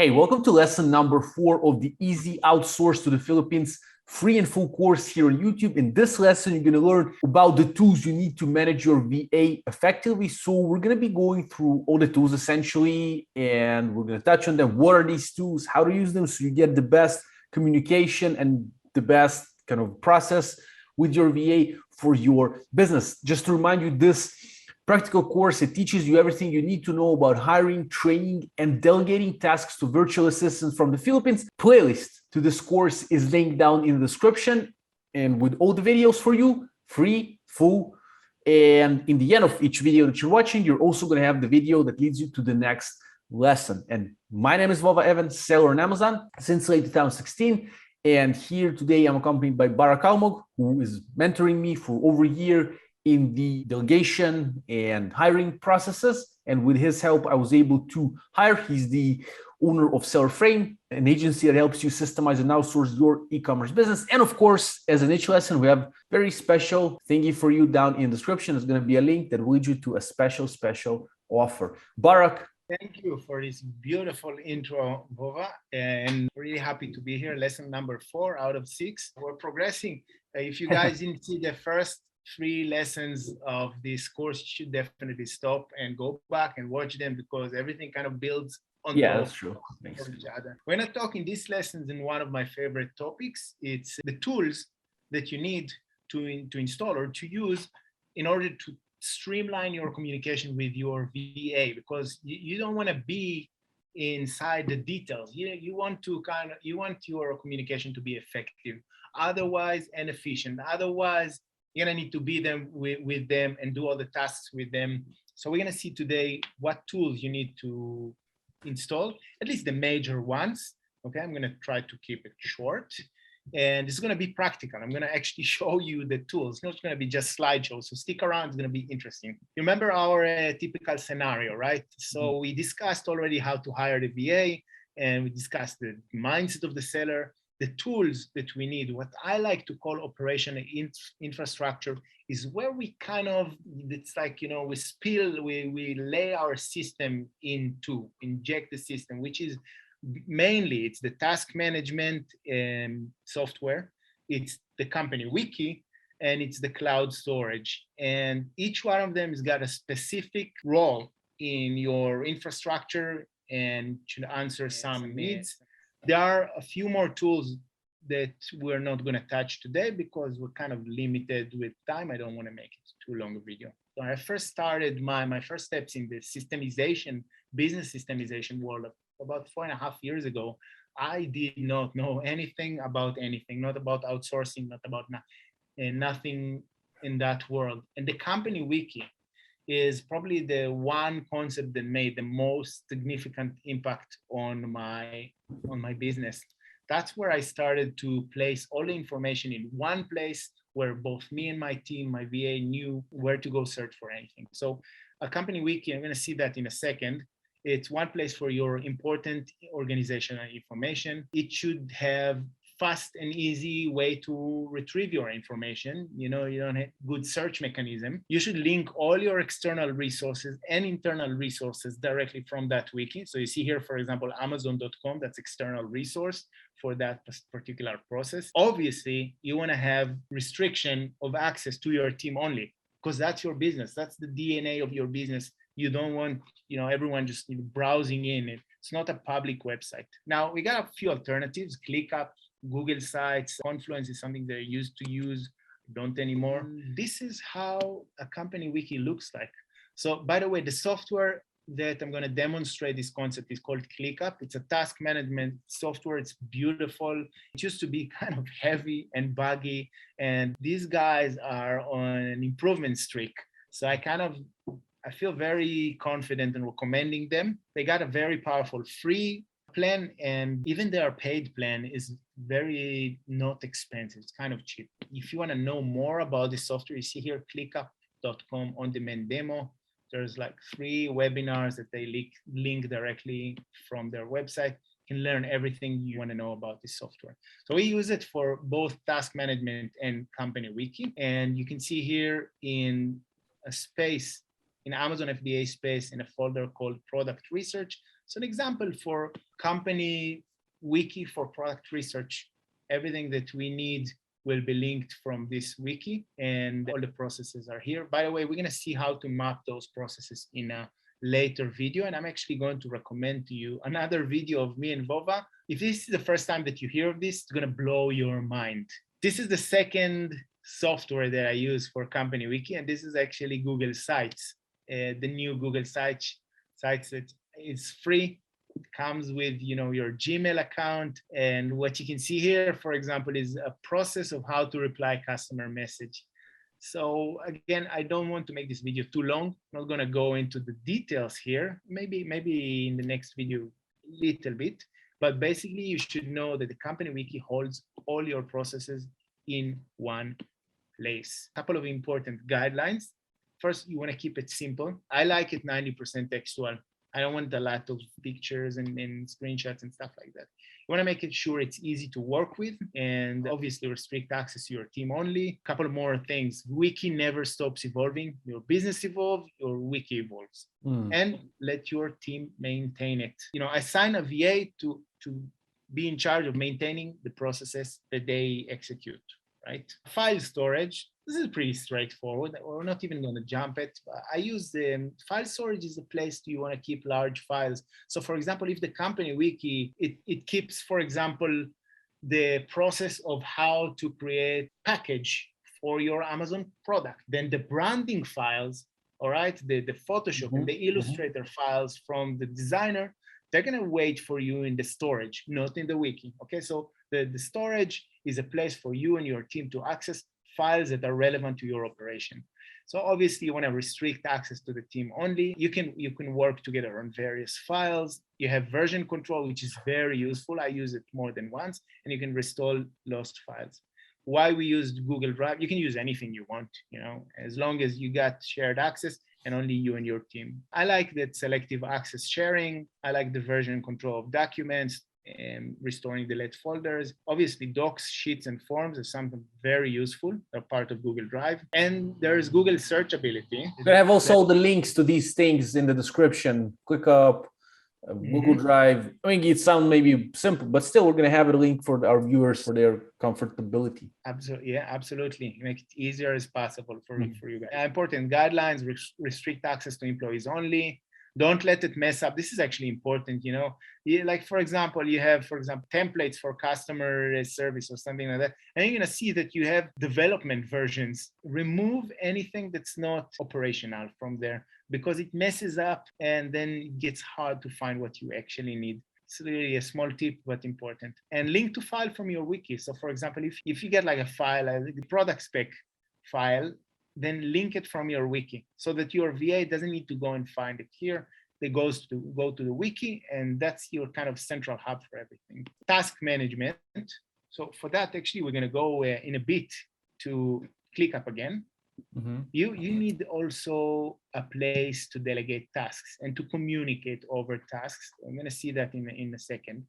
Hey, welcome to lesson number 4 of the Easy Outsource to the Philippines free and full course here on YouTube. In this lesson, you're going to learn about the tools you need to manage your VA effectively. So we're going to be going through all the tools essentially, and we're going to touch on them. What are these tools? How to use them so you get the best communication and the best kind of process with your VA for your business. Just to remind you, this practical course, it teaches you everything you need to know about hiring, training, and delegating tasks to virtual assistants from the Philippines. Playlist to this course is linked down in the description, and with all the videos for you, free, full. And in the end of each video that you're watching, you're also going to have the video that leads you to the next lesson. And my name is Vova Evans, seller on Amazon since late 2016. And here today, I'm accompanied by Barak, who is mentoring me for over a year in the delegation and hiring processes. And with his help, I was able to hire. He's the owner of SellerFrame, an agency that helps you systemize and outsource your e-commerce business. And of course, as an each lesson, we have very special thingy for you down in the description. There's going to be a link that will lead you to a special offer. Barak. Thank you for this beautiful intro, Vova, and really happy to be here. Lesson number 4 out of 6. We're progressing. If you guys didn't see the first 3 lessons of this course, you should definitely stop and go back and watch them, because everything kind of builds on top that's true. of each other. We're not talking these lessons in one of my favorite topics. It's the tools that you need to install or to use in order to streamline your communication with your VA, because you don't want to be inside the details. You want your communication to be effective, otherwise, and efficient. Otherwise, you're gonna need to be with them and do all the tasks with them. So we're gonna see today what tools you need to install, at least the major ones. Okay, I'm gonna try to keep it short, and it's gonna be practical. I'm gonna actually show you the tools. It's not gonna be just slideshows. So stick around, it's gonna be interesting. You remember our typical scenario, right? So we discussed already how to hire the VA, and we discussed the mindset of the seller. The tools that we need, what I like to call operational infrastructure, is where we kind of, it's like, we lay our system inject the system, which is mainly, it's the task management software, it's the company wiki, and it's the cloud storage. And each one of them has got a specific role in your infrastructure and should answer some needs. There are a few more tools that we're not going to touch today because we're kind of limited with time. I don't want to make it too long a video. So I first started my first steps in the systemization, business systemization world about 4.5 years ago. I did not know anything about anything, not about outsourcing, not about nothing in that world. And the company wiki is probably the one concept that made the most significant impact on my business. That's where I started to place all the information in one place, where both me and my team, my VA, knew where to go search for anything. So a company wiki, I'm going to see that in a second. It's one place for your important organizational information. It should have fast and easy way to retrieve your information. You don't have good search mechanism. You should link all your external resources and internal resources directly from that wiki. So you see here, for example, Amazon.com, that's external resource for that particular process. Obviously, you want to have restriction of access to your team only, because that's your business. That's the DNA of your business. You don't want, everyone just browsing in it. It's not a public website. Now, we got a few alternatives. ClickUp, Google Sites, Confluence is something they're used to use, don't anymore. This is how a company wiki looks like. So by the way, the software that I'm going to demonstrate this concept is called ClickUp. It's a task management software. It's beautiful. It used to be kind of heavy and buggy, and these guys are on an improvement streak. So I feel very confident in recommending them. They got a very powerful free plan, and even their paid plan is very not expensive. It's kind of cheap. If you want to know more about the software, you see here clickup.com on-demand demo. There's like 3 webinars that they link directly from their website. You can learn everything you want to know about this software. So we use it for both task management and company wiki. And you can see here in a space, in Amazon FBA space, in a folder called product research, So an example for company wiki for product research, everything that we need will be linked from this wiki and all the processes are here. By the way, we're gonna see how to map those processes in a later video. And I'm actually going to recommend to you another video of me and Vova. If this is the first time that you hear of this, it's gonna blow your mind. This is the second software that I use for company wiki, and this is actually Google Sites, the new Google Sites that is free. It comes with your Gmail account, and what you can see here, for example, is a process of how to reply customer message. So again, I don't want to make this video too long. I'm not going to go into the details here. Maybe in the next video a little bit, but basically you should know that the company wiki holds all your processes in one place. A couple of important guidelines. First, you want to keep it simple. I like it 90% textual. I don't want a lot of pictures and screenshots and stuff like that. You want to make it sure it's easy to work with, and obviously restrict access to your team only. A couple of more things. Wiki never stops evolving. Your business evolves, your wiki evolves. And let your team maintain it. Assign a VA to be in charge of maintaining the processes that they execute, right? File storage. This is pretty straightforward. We're not even going to jump it. I use the file storage is a place you want to keep large files. So for example, if the company wiki, it keeps, for example, the process of how to create package for your Amazon product, then the branding files, all right, the Photoshop and the Illustrator files from the designer, they're going to wait for you in the storage, not in the wiki. Okay, so the storage is a place for you and your team to access files that are relevant to your operation. So obviously you want to restrict access to the team only. You can work together on various files. You have version control, which is very useful. I use it more than once, and you can restore lost files. Why we used Google Drive? You can use anything you want, as long as you got shared access and only you and your team. I like that selective access sharing. I like the version control of documents and restoring delete folders. Obviously, docs, sheets, and forms are something very useful. They're part of Google Drive. And there's Google searchability. We're going to have also the links to these things in the description. ClickUp, Google Drive. I mean, it sounds maybe simple, but still, we're going to have a link for our viewers for their comfortability. Absolutely, yeah, absolutely. Make it easier as possible for you guys. Important guidelines: restrict access to employees only. Don't let it mess up. This is actually important, Like, for example, you have, templates for customer service or something like that. And you're going to see that you have development versions. Remove anything that's not operational from there, because it messes up and then it gets hard to find what you actually need. It's really a small tip, but important. And link to file from your wiki. So for example, if you get like a file, a product spec file, then link it from your wiki so that your VA doesn't need to go and find it here. They go to the wiki, and that's your kind of central hub for everything. Task management. So for that, actually, we're going to go in a bit to ClickUp again. You need also a place to delegate tasks and to communicate over tasks. I'm going to see that in a second.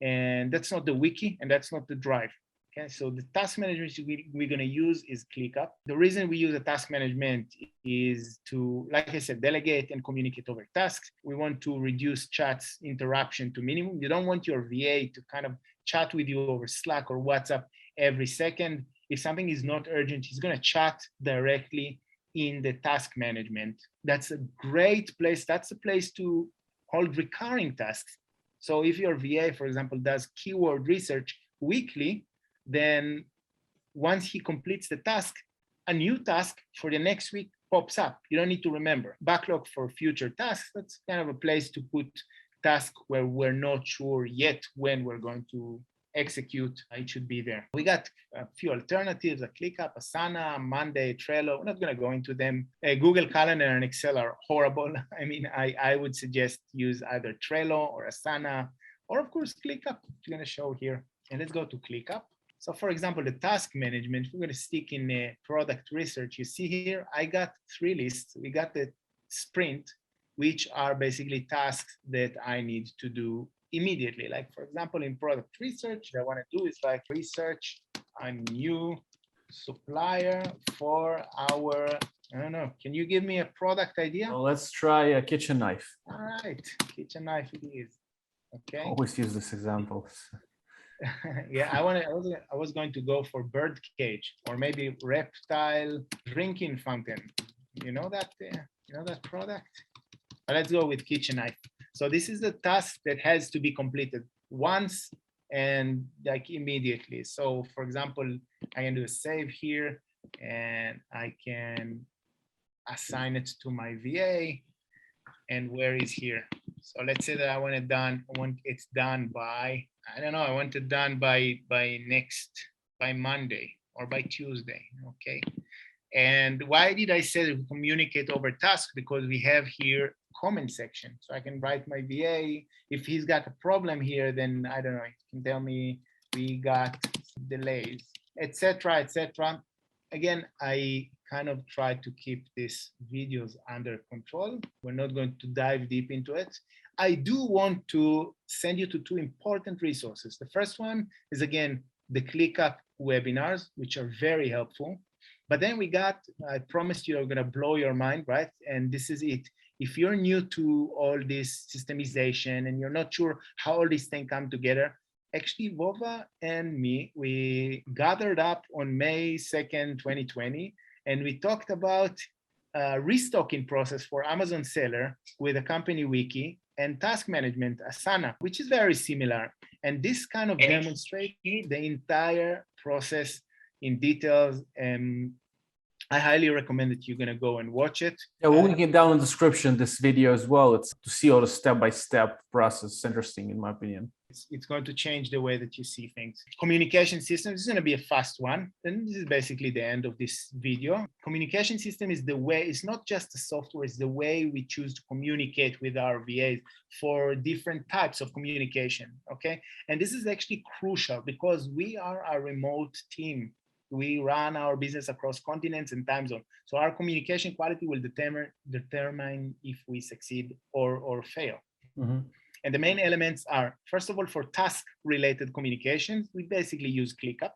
And that's not the wiki, and that's not the drive. Okay, so the task management we're going to use is ClickUp. The reason we use the task management is to, like I said, delegate and communicate over tasks. We want to reduce chats interruption to minimum. You don't want your VA to kind of chat with you over Slack or WhatsApp every second. If something is not urgent, he's going to chat directly in the task management. That's a great place. That's a place to hold recurring tasks. So if your VA, for example, does keyword research weekly, then once he completes the task, a new task for the next week pops up. You don't need to remember. Backlog for future tasks, that's kind of a place to put tasks where we're not sure yet when we're going to execute. It should be there. We got a few alternatives: a ClickUp, Asana, Monday, Trello. We're not going to go into them. Google Calendar and Excel are horrible. I mean, I would suggest use either Trello or Asana, or of course ClickUp, which I'm going to show here. And let's go to ClickUp. So for example, the task management, we're going to stick in product research. You see here, I got 3 lists. We got the sprint, which are basically tasks that I need to do immediately. Like for example, in product research, what I want to do is like research a new supplier for our I don't know. Can you give me a product idea? Well, let's try a kitchen knife. All right, kitchen knife it is. Okay. Always use this example. Yeah, I was going to go for bird cage or maybe reptile drinking fountain. You know that product? But let's go with kitchen knife. So this is the task that has to be completed once and like immediately. So for example, I can do a save here and I can assign it to my VA. And where is here? So let's say that I want it done. I want it's done by, I don't know, I want it done by Monday or by Tuesday. Okay. And why did I say communicate over task? Because we have here comment section. So I can write my VA. If he's got a problem here, then I don't know, he can tell me we got delays, etc., etc. Again, I kind of try to keep these videos under control. We're not going to dive deep into it. I do want to send you to two important resources. The first one is, again, the ClickUp webinars, which are very helpful. But then I promised you I'm going to blow your mind, right? And this is it. If you're new to all this systemization and you're not sure how all these things come together, actually, Vova and me, we gathered up on May 2nd, 2020, and we talked about restocking process for Amazon seller with a company wiki and task management, Asana, which is very similar. And this kind of demonstrates the entire process in details. And I highly recommend that you're going to go and watch it. Yeah, we'll link it down in the description, this video as well. It's to see all the step-by-step process. It's interesting, in my opinion. It's going to change the way that you see things. Communication systems is going to be a fast one. And this is basically the end of this video. Communication system is the way, it's not just the software, it's the way we choose to communicate with our VAs for different types of communication, okay? And this is actually crucial because we are a remote team. We run our business across continents and time zones. So our communication quality will determine if we succeed or fail. Mm-hmm. And the main elements are, first of all, for task-related communications, we basically use ClickUp.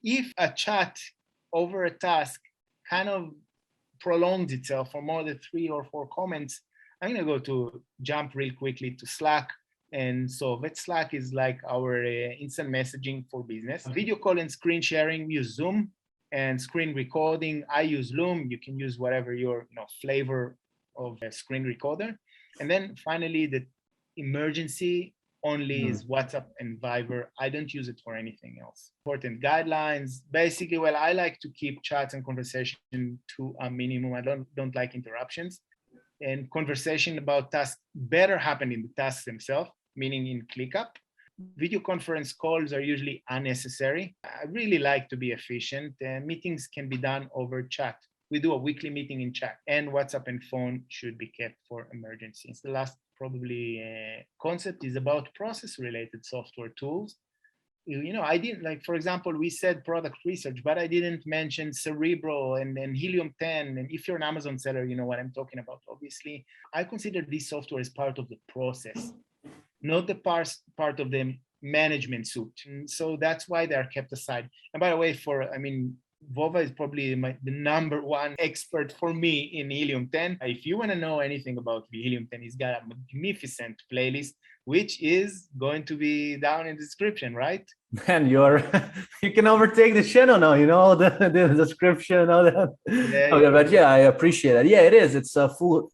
If a chat over a task kind of prolongs itself for more than 3 or 4 comments, I'm going to jump real quickly to Slack. And so that Slack is like our instant messaging for business. Video call and screen sharing, we use Zoom. And screen recording, I use Loom. You can use whatever your flavor of a screen recorder. And then finally, the emergency only is WhatsApp and Viber. I don't use it for anything else. Important guidelines. Basically, well, I like to keep chats and conversation to a minimum. I don't like interruptions. And conversation about tasks better happen in the tasks themselves, meaning in ClickUp. Video conference calls are usually unnecessary. I really like to be efficient. Meetings can be done over chat. We do a weekly meeting in chat, and WhatsApp and phone should be kept for emergencies. The last probably concept is about process-related software tools. I didn't, like, for example, we said product research, but I didn't mention Cerebro and Helium 10. And if you're an Amazon seller, you know what I'm talking about, obviously. I consider this software as part of the process, not the part of the management suite. And so that's why they are kept aside. And by the way, Vova is probably the number one expert for me in Helium 10. If you want to know anything about Helium 10, he's got a magnificent playlist, which is going to be down in the description, right? Man, you can overtake the channel now, the description, all that. Yeah, okay, but yeah, I appreciate that. Yeah, it is. It's a full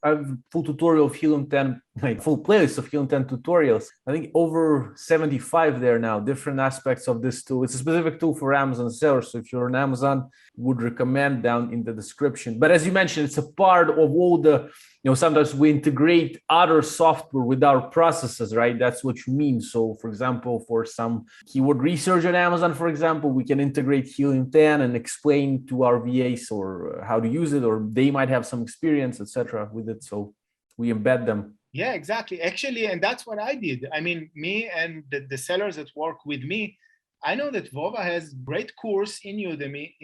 tutorial of Helium 10, like full playlist of Helium 10 tutorials. I think over 75 there now, different aspects of this tool. It's a specific tool for Amazon sellers. So if you're on Amazon, would recommend down in the description. But as you mentioned, it's a part of all the, sometimes we integrate other software with our processes, right? That's what you mean. So for example, for some keyword research on Amazon, for example, we can integrate Helium 10 and explain to our VAs or how to use it, or they might have some experience, etc. with it. So we embed them. Yeah, exactly. Actually, and that's what I did. Me and the sellers that work with me, I know that Vova has great course in Udemy.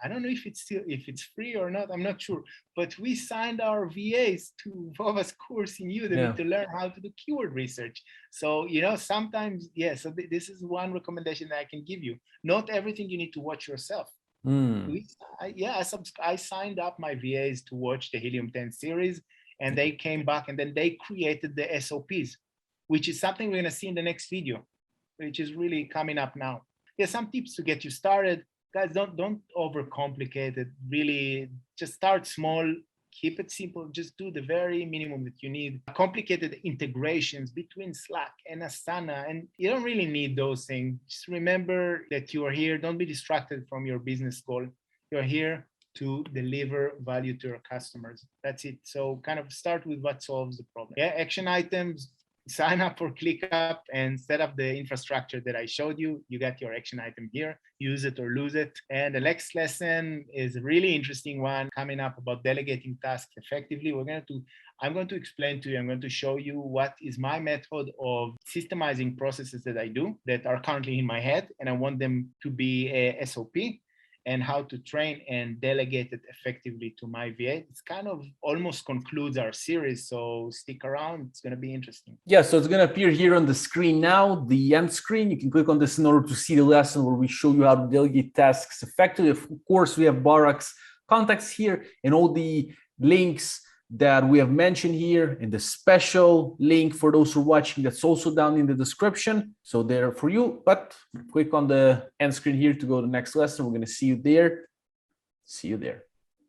I don't know if it's free or not. I'm not sure. But we signed our VAs to Vova's course in Udemy to learn how to do keyword research. So, sometimes, so this is one recommendation that I can give you. Not everything you need to watch yourself. I signed up my VAs to watch the Helium 10 series, and they came back and then they created the SOPs, which is something we're going to see in the next video, which is really coming up now. There's some tips to get you started. Guys, don't overcomplicate it. Really, just start small, keep it simple, just do the very minimum that you need. Complicated integrations between Slack and Asana, and you don't really need those things. Just remember that you are here. Don't be distracted from your business goal. You're here to deliver value to your customers. That's it. So kind of start with what solves the problem. Yeah, action items. Sign up or ClickUp and set up the infrastructure that I showed you. You got your action item here, use it or lose it. And the next lesson is a really interesting one coming up about delegating tasks effectively. I'm going to explain to you, I'm going to show you what is my method of systemizing processes that I do that are currently in my head, and I want them to be a SOP, and how to train and delegate it effectively to my VA. It's kind of almost concludes our series, so stick around. It's going to be interesting. Yeah, so it's going to appear here on the screen now, the end screen. You can click on this in order to see the lesson where we show you how to delegate tasks effectively. Of course, we have Barak's contacts here and all the links that we have mentioned here, and the special link for those who are watching that's also down in the description. So there for you, but click on the end screen here to go to the next lesson. We're going to see you there. See you there.